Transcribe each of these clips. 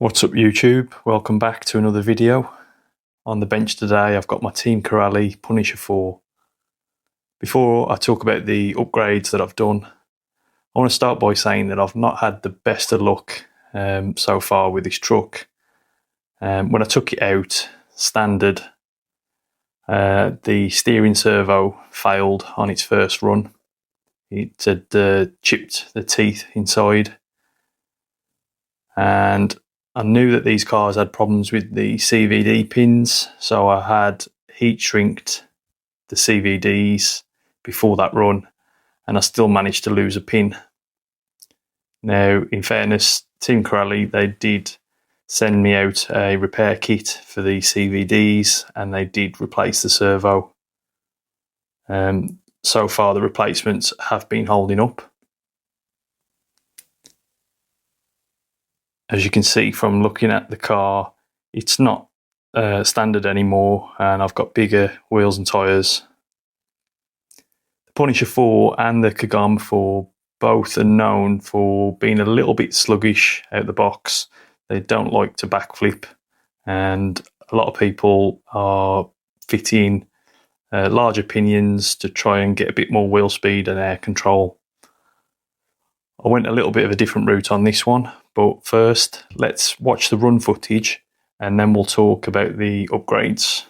What's up YouTube? Welcome back to another video. On the bench today I've got my Team Corrali Punisher 4. Before I talk about the upgrades that I've done, I want to start by saying that I've not had the best of luck so far with this truck. When I took it out standard, the steering servo failed on its first run. It had chipped the teeth inside, and I knew that these cars had problems with the CVD pins, so I had heat shrinked the CVDs before that run, and I still managed to lose a pin. Now, in fairness, Team Corrali, they did send me out a repair kit for the CVDs, and they did replace the servo. So far, the replacements have been holding up. As you can see from looking at the car, it's not standard anymore, and I've got bigger wheels and tyres. The Punisher 4 and the Kagama 4 both are known for being a little bit sluggish out the box. They don't like to backflip, and a lot of people are fitting larger pinions to try and get a bit more wheel speed and air control. I went a little bit of a different route on this one, but first let's watch the run footage and then we'll talk about the upgrades.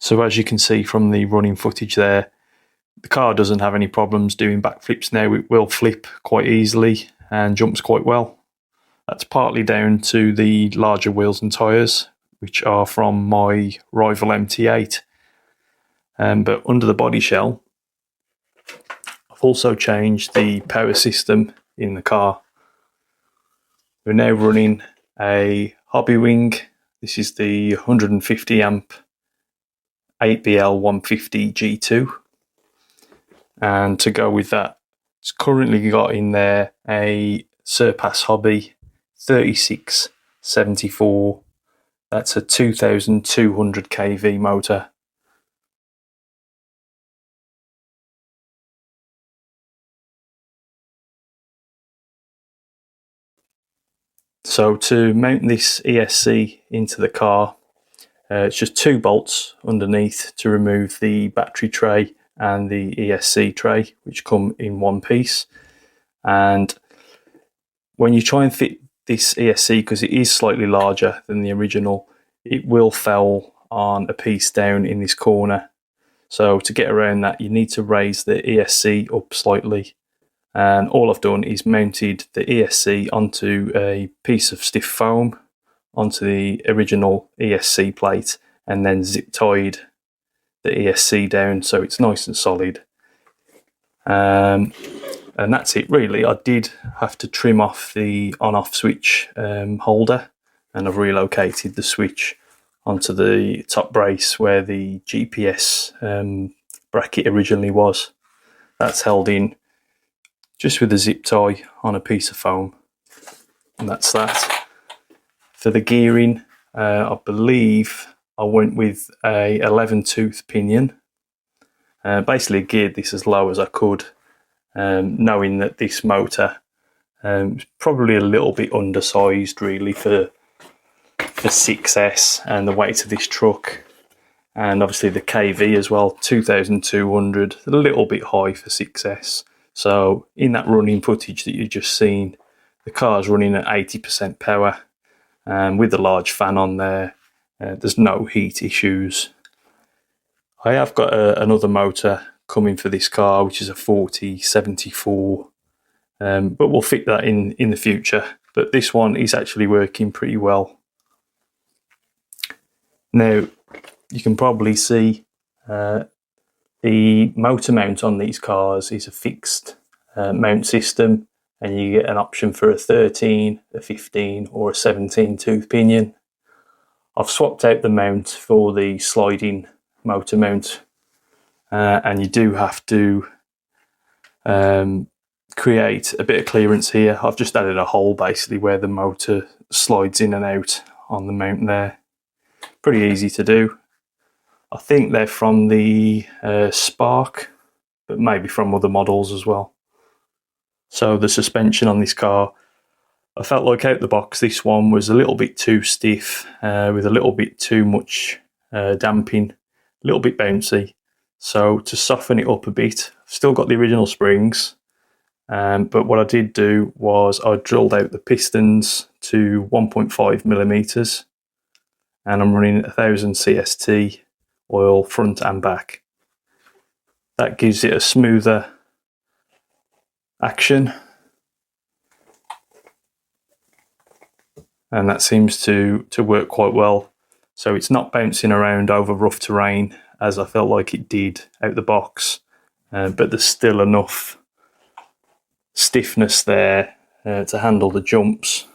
So as you can see from the running footage there, the car doesn't have any problems doing backflips now. It will flip quite easily and jumps quite well. That's partly down to the larger wheels and tyres, which are from my rival MT8. But under the body shell, I've also changed the power system in the car. We're now running a Hobbywing. This is the 150 amp 8BL 150 G2. And to go with that, it's currently got in there a Surpass Hobby 3674. That's a 2200 kV motor. So to mount this ESC into the car, it's just 2 bolts underneath to remove the battery tray and the ESC tray, which come in one piece. And when you try and fit this ESC, because it is slightly larger than the original, it will fall on a piece down in this corner. So to get around that, you need to raise the ESC up slightly. And all I've done is mounted the ESC onto a piece of stiff foam onto the original ESC plate, and then zip tied the ESC down so it's nice and solid. And that's it really. I did have to trim off the on-off switch holder, and I've relocated the switch onto the top brace where the GPS bracket originally was. That's held in just with a zip tie on a piece of foam, and that's that. For the gearing, I believe I went with a 11 tooth pinion. Basically geared this as low as I could, knowing that this motor is probably a little bit undersized really for 6S and the weight of this truck, and obviously the KV as well, 2200, a little bit high for 6S. So in that running footage that you've just seen, the car's running at 80% power, and with the large fan on there, there's no heat issues. I have got another motor coming for this car, which is a 4074, but we'll fit that in the future. But this one is actually working pretty well. Now, you can probably see the motor mount on these cars is a fixed mount system, and you get an option for a 13, a 15 or a 17 tooth pinion. I've swapped out the mount for the sliding motor mount, and you do have to create a bit of clearance here. I've just added a hole basically where the motor slides in and out on the mount there. Pretty easy to do. I think they're from the Spark, but maybe from other models as well. So the suspension on this car, I felt like out the box this one was a little bit too stiff, with a little bit too much damping, a little bit bouncy. So to soften it up a bit, I've still got the original springs, but what I did do was I drilled out the pistons to 1.5 millimeters, and I'm running 1000 CST oil front and back. That gives it a smoother action, and that seems to work quite well. So it's not bouncing around over rough terrain as I felt like it did out the box, but there's still enough stiffness there to handle the jumps.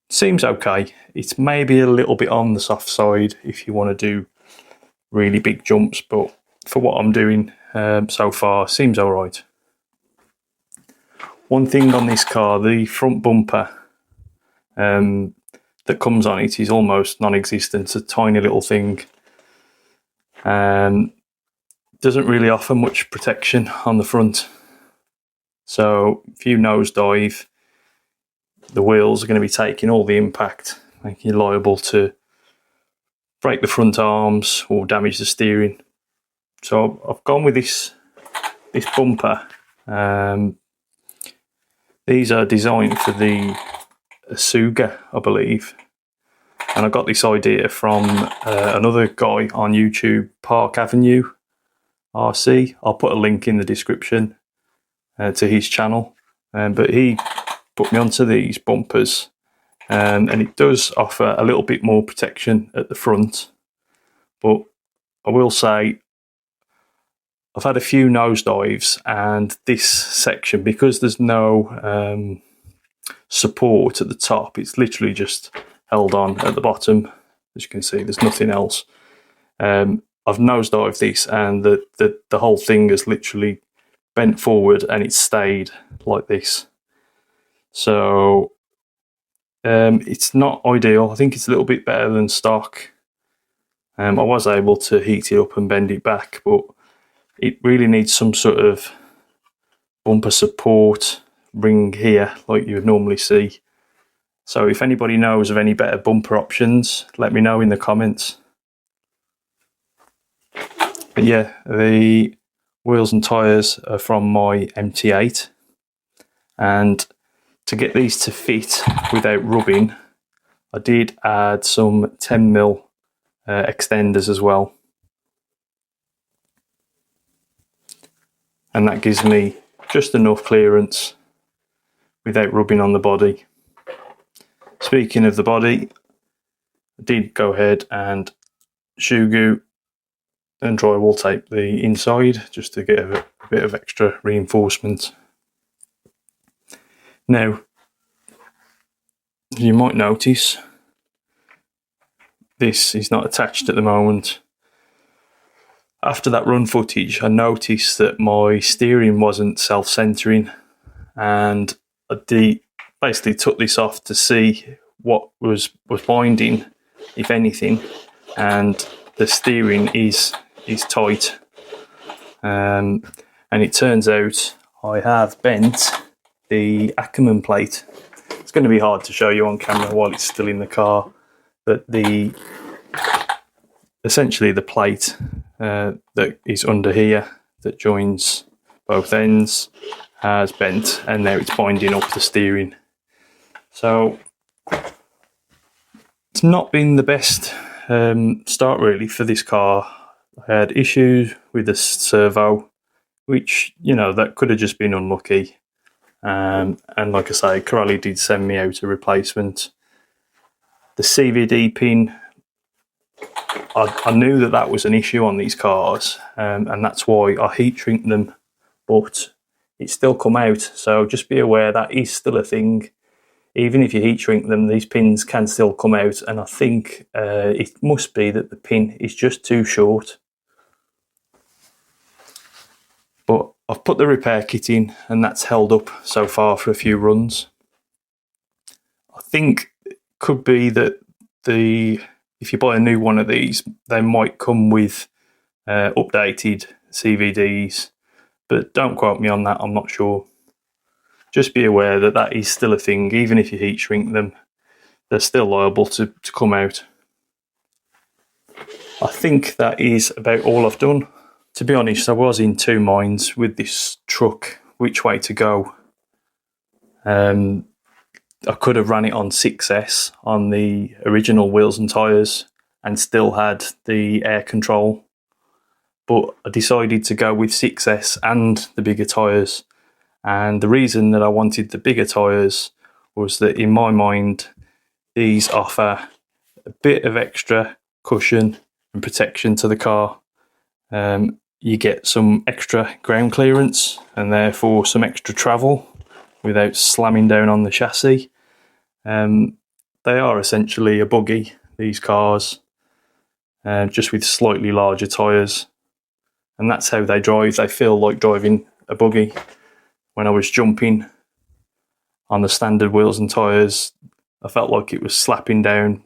Seems okay. It's maybe a little bit on the soft side if you want to do really big jumps, but for what I'm doing so far, seems alright. One thing on this car, the front bumper that comes on it is almost non-existent. It's a tiny little thing. doesn't really offer much protection on the front. So if you nosedive, the wheels are going to be taking all the impact, making you liable to break the front arms or damage the steering. So I've gone with this bumper. These are designed for the Asuga, I believe. And I got this idea from another guy on YouTube, Park Avenue RC. I'll put a link in the description to his channel. But he put me onto these bumpers, and it does offer a little bit more protection at the front. But I will say, I've had a few nosedives, and this section, because there's no support at the top, it's literally just held on at the bottom. As you can see, there's nothing else. I've nosedived this, and the whole thing has literally bent forward, and it's stayed like this. So it's not ideal. I think it's a little bit better than stock. I was able to heat it up and bend it back, but it really needs some sort of bumper support ring here like you would normally see. So if anybody knows of any better bumper options, let me know in the comments. But yeah, the wheels and tyres are from my MT8, and to get these to fit without rubbing, I did add some 10mm extenders as well. And that gives me just enough clearance without rubbing on the body. Speaking of the body, I did go ahead and shoe glue and drywall tape the inside just to get a bit of extra reinforcement. Now, you might notice this is not attached at the moment. After that run footage, I noticed that my steering wasn't self-centering, and I basically took this off to see what was binding, if anything, and the steering is tight. And it turns out I have bent the Ackerman plate. It's going to be hard to show you on camera while it's still in the car, but essentially the plate that is under here that joins both ends has bent, and now it's binding up the steering. So it's not been the best start really for this car. I had issues with the servo, which, you know, that could have just been unlucky. And like I say, Corelli did send me out a replacement. The CVD pin, I knew that was an issue on these cars, and that's why I heat shrink them, but it's still come out. So just be aware that is still a thing. Even if you heat shrink them, these pins can still come out, and I think it must be that the pin is just too short. But I've put the repair kit in, and that's held up so far for a few runs. I think it could be that if you buy a new one of these, they might come with updated CVDs, but don't quote me on that, I'm not sure. Just be aware that is still a thing. Even if you heat shrink them, they're still liable to come out. I think that is about all I've done. To be honest, I was in two minds with this truck, which way to go. I could have ran it on 6S on the original wheels and tyres and still had the air control, but I decided to go with 6S and the bigger tyres. And the reason that I wanted the bigger tyres was that, in my mind, these offer a bit of extra cushion and protection to the car. You get some extra ground clearance and therefore some extra travel without slamming down on the chassis. They are essentially a buggy, these cars, just with slightly larger tyres. And that's how they drive. They feel like driving a buggy. When I was jumping on the standard wheels and tyres, I felt like it was slapping down.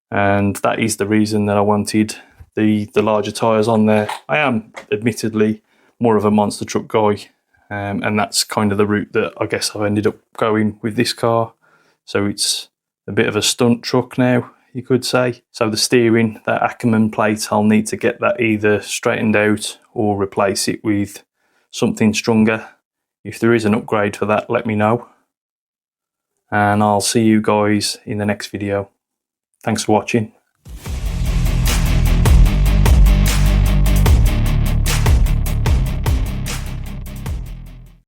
And that is the reason that I wanted the larger tyres on there. I am admittedly more of a monster truck guy, and that's kind of the route that I guess I've ended up going with this car. So it's a bit of a stunt truck now, you could say. So the steering, that Ackerman plate, I'll need to get that either straightened out or replace it with something stronger. If there is an upgrade for that, let me know. And I'll see you guys in the next video. Thanks for watching.